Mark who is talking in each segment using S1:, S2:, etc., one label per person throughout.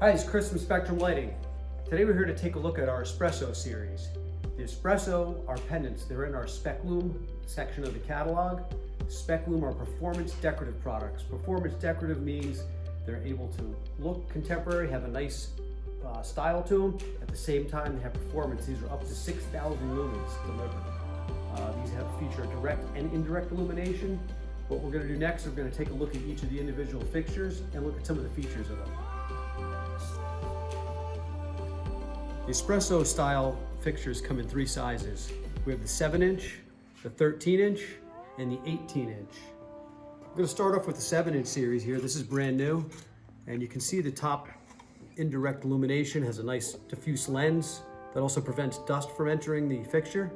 S1: Hi, it's Chris from Spectrum Lighting. Today we're here to take a look at our Espresso Series. The Espresso are pendants. They're in our Spec Lume section of the catalog. Spec Lume are performance decorative products. Performance decorative means they're able to look contemporary, have a nice style to them. At the same time, they have performance. These are up to 6,000 lumens delivered. These feature direct and indirect illumination. What we're going to do next, we're going to take a look at each of the individual fixtures and look at some of the features of them. The Espresso style fixtures come in three sizes. We have the 7-inch, the 13-inch, and the 18-inch. I'm going to start off with the 7-inch series here. This is brand new, and you can see the top indirect illumination has a nice diffuse lens that also prevents dust from entering the fixture.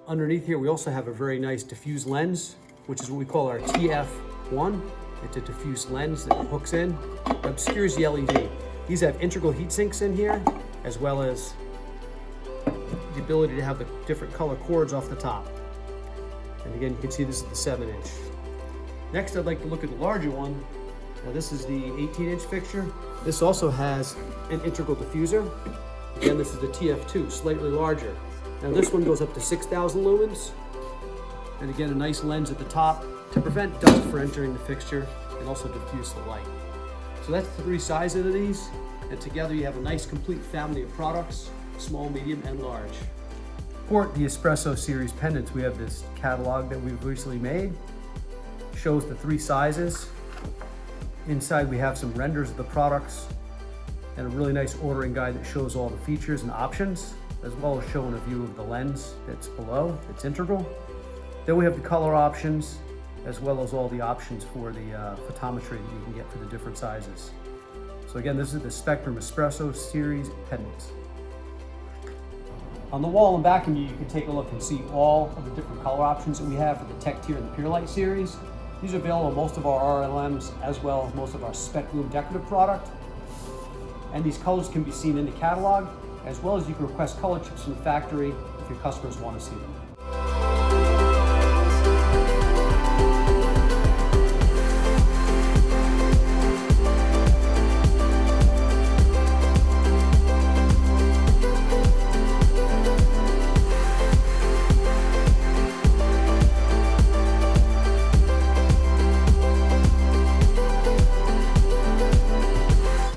S1: Underneath here, we also have a very nice diffuse lens, which is what we call our TF1. It's a diffuse lens that hooks in, obscures the LED. These have integral heat sinks in here, as well as the ability to have the different color cords off the top. And again, you can see this is the 7-inch. Next, I'd like to look at the larger one. Now this is the 18-inch fixture. This also has an integral diffuser. Again, this is the TF2, slightly larger. Now this one goes up to 6,000 lumens. And again, a nice lens at the top to prevent dust from entering the fixture and also diffuse the light. So that's the three sizes of these. And together you have a nice complete family of products, small, medium, and large. For the Espresso Series pendants, we have this catalog that we've recently made. Shows the three sizes. Inside we have some renders of the products and a really nice ordering guide that shows all the features and options, as well as showing a view of the lens that's below, that's integral. Then we have the color options, as well as all the options for the photometry that you can get for the different sizes. So again, this is the Spectrum Espresso Series pendants. On the wall and back of you can take a look and see all of the different color options that we have for the Tech Tier and the Pure Light series. These are available in most of our RLMs, as well as most of our Spec Lume decorative product. And these colors can be seen in the catalog, as well as you can request color chips from the factory if your customers want to see them.